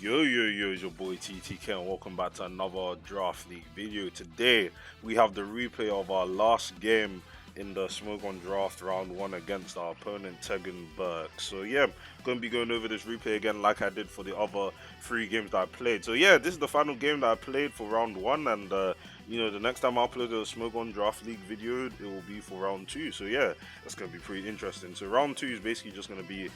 Yo, it's your boy TTK and welcome back to another Draft League video. Today, we have the replay of our last game in the Smogon Draft Round 1 against our opponent, Tegan Burke. So yeah, going to be going over this replay again like I did for the other 3 games that I played. So yeah, this is the final game that I played for Round 1 and the next time I upload a Smogon Draft League video, it will be for Round 2. So yeah, that's going to be pretty interesting. So Round 2 is basically just going to be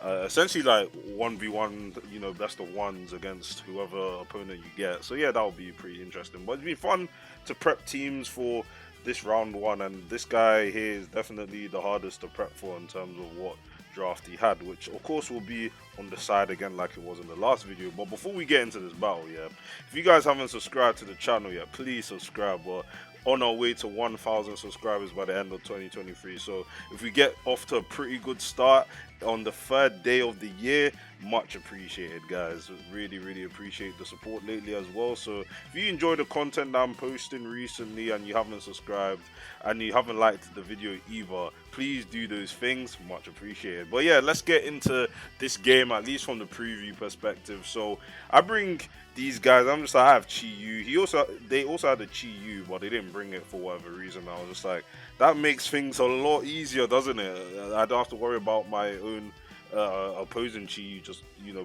essentially like 1v1, best of ones against whoever opponent you get. So yeah, that'll be pretty interesting. But it's been fun to prep teams for this round 1, and this guy here is definitely the hardest to prep for in terms of what draft he had, which of course will be on the side again like it was in the last video. But before we get into this battle, yeah, if you guys haven't subscribed to the channel yet, please subscribe. We're on our way to 1,000 subscribers by the end of 2023. So if we get off to a pretty good start on the 3rd day of the year, much appreciated, guys. Really appreciate the support lately as well. So if you enjoy the content that I'm posting recently and you haven't subscribed and you haven't liked the video either, please do those things, much appreciated. But yeah, let's get into this game, at least from the preview perspective. So I bring these guys, I have Chi Yu. They also had a Chi Yu, but they didn't bring it for whatever reason. I was just like, that makes things a lot easier, doesn't it? I don't have to worry about my own opposing Chi Yu just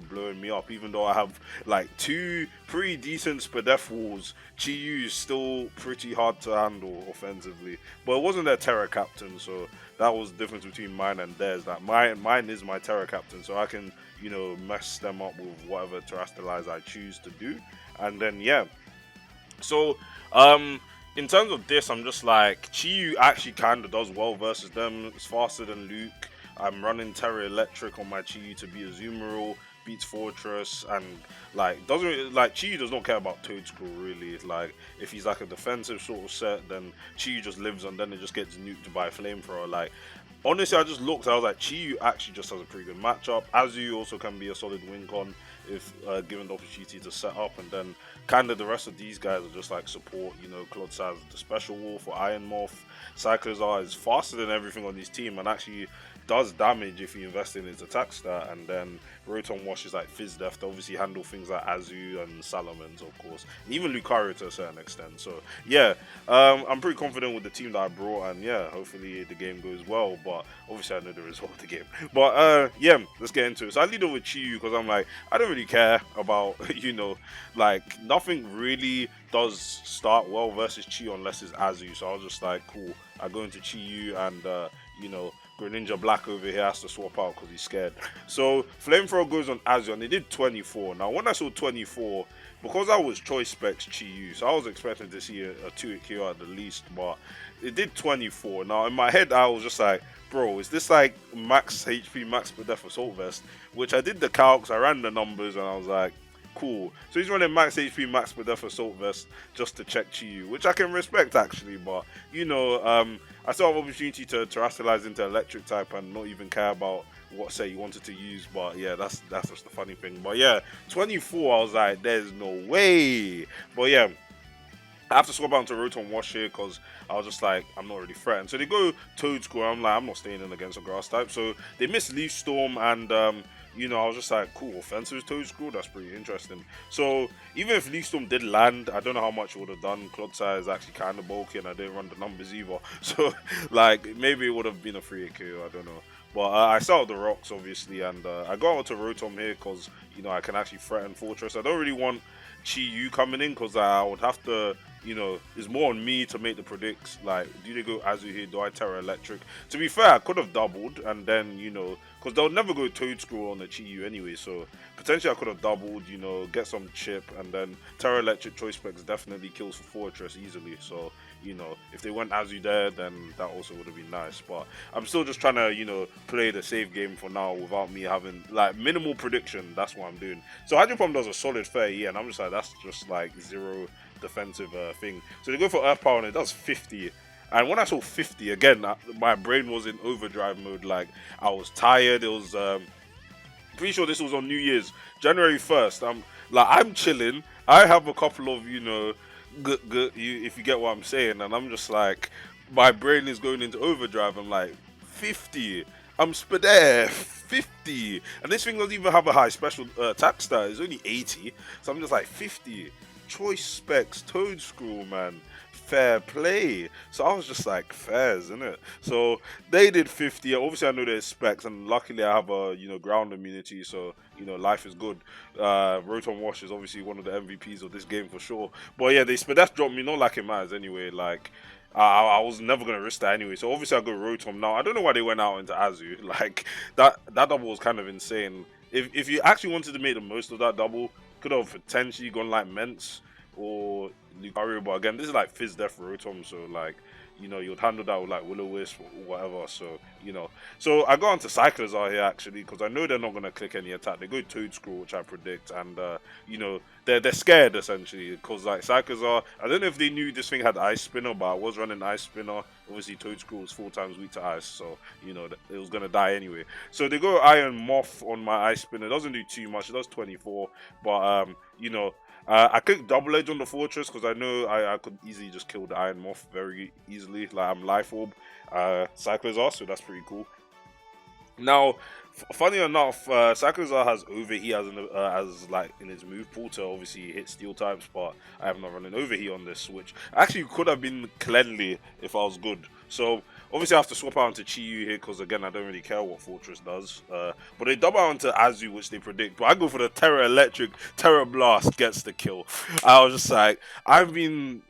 blowing me up. Even though I have like 2 pretty decent Spadef walls, Chi Yu is still pretty hard to handle offensively. But it wasn't their Tera captain, so that was the difference between mine and theirs. That mine is my Tera captain, so I can mess them up with whatever terrestrialize I choose to do. And then yeah, so in terms of this, I'm just like, Chi Yu actually kind of does well versus them. It's faster than Luke. I'm running Terra Electric on my Chi Yu to be a Zoomerall, beats Fortress, and like Chi Yu does not care about Toad Scroll really. It's like if he's like a defensive sort of set, then Chi Yu just lives on, then it just gets nuked by Flamethrower. Like honestly, I just looked, I was like, Chi Yu actually just has a pretty good matchup. Azu also can be a solid win con if given the opportunity to set up, and then kind of the rest of these guys are just like support. Claude Saz, the special wall for Iron Morph. Cyclozar is faster than everything on his team and actually does damage if you invest in his attack stat, and then Rotom Wash is like Fizz Def to obviously handle things like Azu and Salamence, of course, and even Lucario to a certain extent. So yeah, I'm pretty confident with the team that I brought, and yeah, hopefully the game goes well. But obviously I know the result of the game. But yeah, let's get into it. So I lead over Chi Yu because I'm like, I don't really care about like nothing really does start well versus Chi Yu unless it's Azu. So I was just like, cool. I go into Chi Yu and Greninja Black over here has to swap out because he's scared. So Flamethrower goes on Azu and they did 24. Now when I saw 24, because I was choice specs Chi Yu, so I was expecting to see a 2-hit KO at the least, but it did 24. Now in my head I was just like, bro, is this like max HP, max per def assault vest? Which I did the calcs, I ran the numbers, and I was like, cool. So he's running max HP, max per def assault vest just to check Chi Yu, which I can respect actually, but I still have opportunity to terrestrialize into electric type and not even care about what set you wanted to use. But yeah, that's just the funny thing. But yeah, 24, I was like, there's no way. But yeah, I have to swap out to Rotom Wash here because I was just like, I'm not really threatened. So they go Toad Scroll. I'm like, I'm not staying in against a grass type. So they miss Leaf Storm, and I was just like, cool, offensive Toad Scroll, that's pretty interesting. So even if Leaf Storm did land, I don't know how much it would have done. Clodsire is actually kind of bulky and I didn't run the numbers either. So like maybe it would have been a 3-hit KO, I don't know. But I started the rocks obviously, and I got out to Rotom here because I can actually threaten Fortress. I don't really want Chi Yu coming in because I would have to, it's more on me to make the predicts. Like, do they go Azu here? Do I Terra Electric? To be fair, I could have doubled and then, because they'll never go Toad Scroll on the Chi Yu anyway. So potentially I could have doubled, get some chip, and then Terra Electric choice specs definitely kills for Fortress easily. So, if they went Azu there, then that also would have been nice. But I'm still just trying to, play the safe game for now without me having like minimal prediction. That's what I'm doing. So Hydro Pump does a solid fair, yeah, and I'm just like, that's just like 0 defensive thing. So they go for Earth Power and it does 50. And when I saw 50 again, my brain was in overdrive mode. Like I was tired. It was pretty sure this was on New Year's, January 1st. I'm chilling. I have a couple of good, if you get what I'm saying, and I'm just like, my brain is going into overdrive. I'm like, 50. I'm Spadef. 50, and this thing doesn't even have a high special attack stat. It's only 80, so I'm just like 50. Choice specs, Toad Scroll, man. Fair play. So I was just like, fairs, innit? So they did 50. Obviously, I know there's specs, and luckily I have a ground immunity, so life is good. Rotom Wash is obviously one of the MVPs of this game for sure. But yeah, they that's dropped me. Not like it matters anyway. Like I was never gonna risk that anyway. So obviously I go Rotom now. I don't know why they went out into Azu. Like that double was kind of insane. If you actually wanted to make the most of that double, could have potentially gone like Mence or Lucario, but again, this is like Fizz Death Rotom, so like, you'd handle that with like Will-O-Wisp or whatever, so, So I got onto Cyclizar here actually, because I know they're not going to click any attack. They go Toad Scroll, which I predict, and, they're scared essentially, because like Cyclizar, I don't know if they knew this thing had Ice Spinner, but I was running Ice Spinner. Obviously, Toad Scroll is 4 times weak to Ice, so, it was going to die anyway. So they go Iron Moth on my Ice Spinner. It doesn't do too much, it does 24, but, I clicked Double Edge on the Fortress because I know I could easily just kill the Iron Moth very easily. Like, I'm Life Orb Cyclizar, so that's pretty cool. Now, funny enough, Cyclizar has Overheat as like in his move pool to obviously hit Steel types, but I have not run an Overheat on this, which actually could have been Cleanly if I was good. So obviously I have to swap out into Chi-Yu here because again I don't really care what Fortress does. But they double out into Azu, which they predict. But I go for the Tera Electric. Tera Blast gets the kill. I was just like, I've been,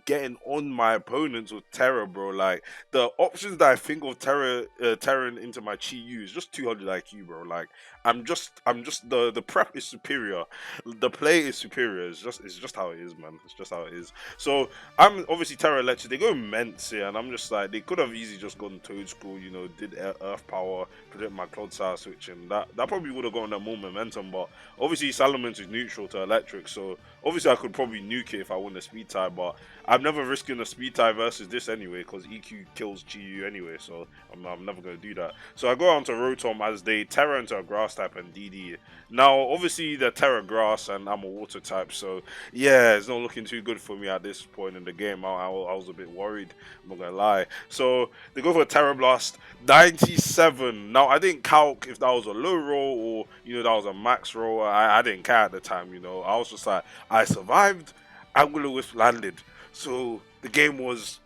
getting on my opponents with Tera, bro. Like, the options that I think of Terran into my Chi-Yu is just 200 IQ, bro. Like, I'm just the prep is superior, the play is superior. It's just how it is, man. It's just how it is. So I'm obviously Terra Electric. They go Mence here, and I'm just like, they could have easily just gone Toad School, did Earth Power, predict my Clodsire switch, and that probably would have gotten them more momentum. But obviously Salamence is neutral to Electric, so obviously I could probably nuke it if I win the speed tie, but I'm never risking a speed tie versus this anyway, because EQ kills GU anyway, so I'm never going to do that. So I go on to Rotom as they Terra into a grass type and DD. Now, obviously, they're Terra grass and I'm a water type, so yeah, it's not looking too good for me at this point in the game. I was a bit worried, I'm not going to lie. So they go for a Terra Blast, 97. Now, I didn't calc if that was a low roll or, that was a max roll. I didn't care at the time, I was just like, I survived, Angular Wisp landed. So the game was,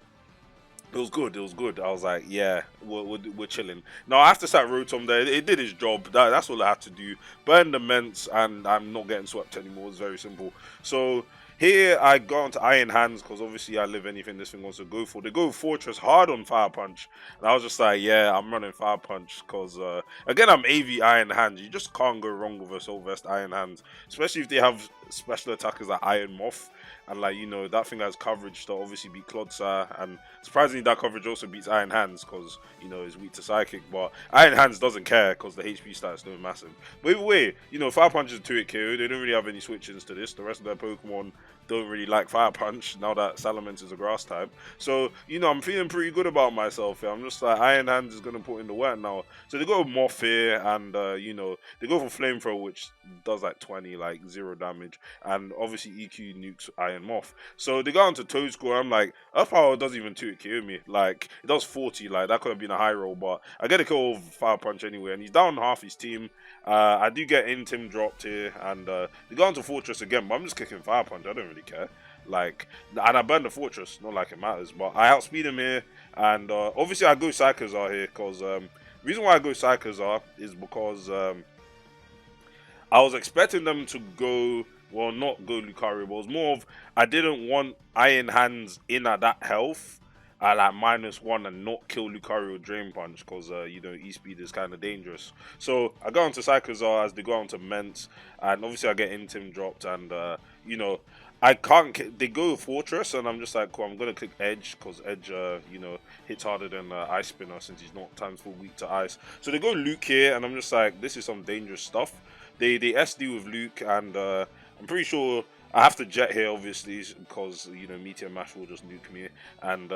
it was good. It was good. I was like, yeah, we're chilling. Now after that Rotom there, it did its job. That's all I had to do. Burn the Mence, and I'm not getting swept anymore. It's very simple. So here I got onto Iron Hands because obviously I live anything this thing wants to go for. They go Fortress hard on Fire Punch, and I was just like, yeah, I'm running Fire Punch because again I'm AV Iron Hands. You just can't go wrong with a Soul Vest Iron Hands, especially if they have special attackers like Iron Moth. And like, that thing has coverage to obviously beat Clodsire, and surprisingly that coverage also beats Iron Hands because it's weak to Psychic. But Iron Hands doesn't care because the HP stat is still massive. But either way, Fire Punch is a 2-hit KO. They don't really have any switch-ins to this. The rest of their Pokemon don't really like Fire Punch now that Salamence is a grass type. So I'm feeling pretty good about myself here. I'm just like, Iron Hands is gonna put in the work now. So they go Moth here, and they go for Flamethrower, which does like 20, like 0 damage, and obviously EQ nukes Iron Moth. So they go on to Toad School, and I'm like, Earth Power doesn't even 2-hit KO me. Like, it does 40, like that could have been a high roll, but I get a kill with Fire Punch anyway, and he's down half his team. I do get Intim dropped here, and they go on to Fortress again, but I'm just kicking Fire Punch. I don't really care. Like, and I burn the Fortress, not like it matters, but I outspeed him here, and obviously I go Cyclizar here because reason why I go Cyclizar is because I was expecting them to go, well, not go Lucario, but it was more of I didn't want Iron Hands in at that health at like -1 and not kill Lucario Drain Punch because, E-Speed is kind of dangerous. So I go onto Cyclizar as they go onto Mence, and obviously I get Intim dropped, and, I can't, they go Fortress, and I'm just like, cool, I'm going to click Edge, because Edge, hits harder than Ice Spinner since he's not times 4 weak to Ice. So they go Luke here, and I'm just like, this is some dangerous stuff. They SD with Luke, and I'm pretty sure I have to Jet here, obviously, because, Meteor Mash will just nuke me. And,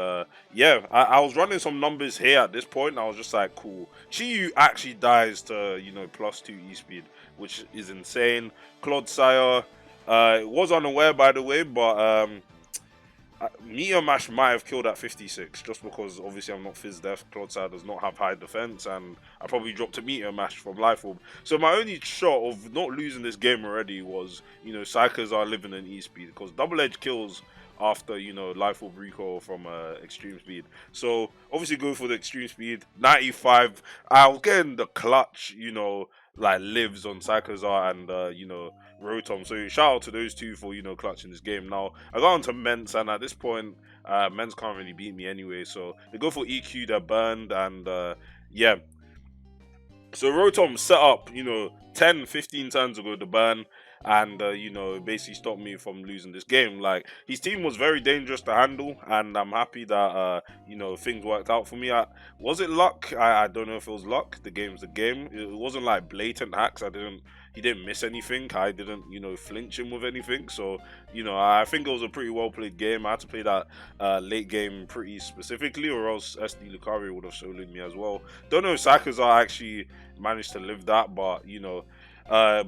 yeah, I was running some numbers here at this point, and I was just like, cool. Chi-Yu actually dies to, +2 E-Speed, which is insane. Clodsire, was unaware, by the way, but Meteor Mash might have killed at 56, just because obviously I'm not Fizz Def. Clodside does not have high defense, and I probably dropped a Meteor Mash from Life Orb. So my only shot of not losing this game already was, Psychers are living in E-Speed, because double edge kills after, Life Orb recoil from Extreme Speed. So obviously go for the Extreme Speed. 95, I was getting the clutch, like lives on Psychozar and, Rotom. So shout out to those two for clutching this game. Now I got onto Ments, and at this point, Ments can't really beat me anyway. So they go for EQ, they're burned, and yeah. So Rotom set up, 10, 15 turns ago to burn, and basically stopped me from losing this game. Like, his team was very dangerous to handle, and I'm happy that things worked out for me. Was it luck? I don't know if it was luck. The game's the game. It wasn't like blatant hacks. He didn't miss anything. I didn't flinch him with anything. So I think it was a pretty well played game. I had to play that late game pretty specifically, or else SD Lucario would have soloed me as well. Don't know if Sakazar actually managed to live that, but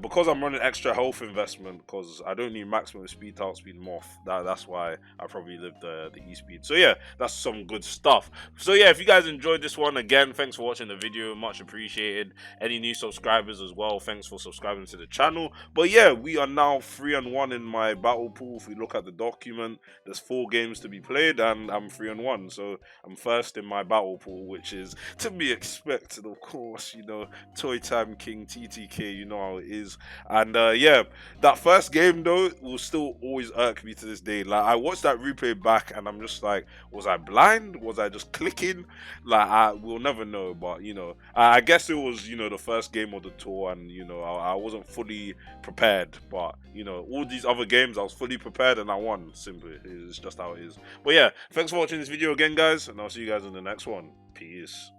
because I'm running extra health investment, because I don't need maximum speed to outspeed Moth. That's why I probably lived the E-Speed. So yeah, that's some good stuff. So yeah, if you guys enjoyed this one, again, thanks for watching the video, much appreciated. Any new subscribers as well, thanks for subscribing to the channel. But yeah, we are now 3-1 in my battle pool. If we look at the document, there's 4 games to be played, and I'm 3-1. So I'm first in my battle pool, which is to be expected, of course. Toy Time King, TTK, how it is. And yeah, that first game though will still always irk me to this day. Like, I watched that replay back and I'm just like, was I blind? Was I just clicking? Like, I will never know. But I guess it was the first game of the tour, and I wasn't fully prepared. But all these other games I was fully prepared and I won. Simply, it's just how it is. But yeah, thanks for watching this video again, guys, and I'll see you guys in the next one. Peace.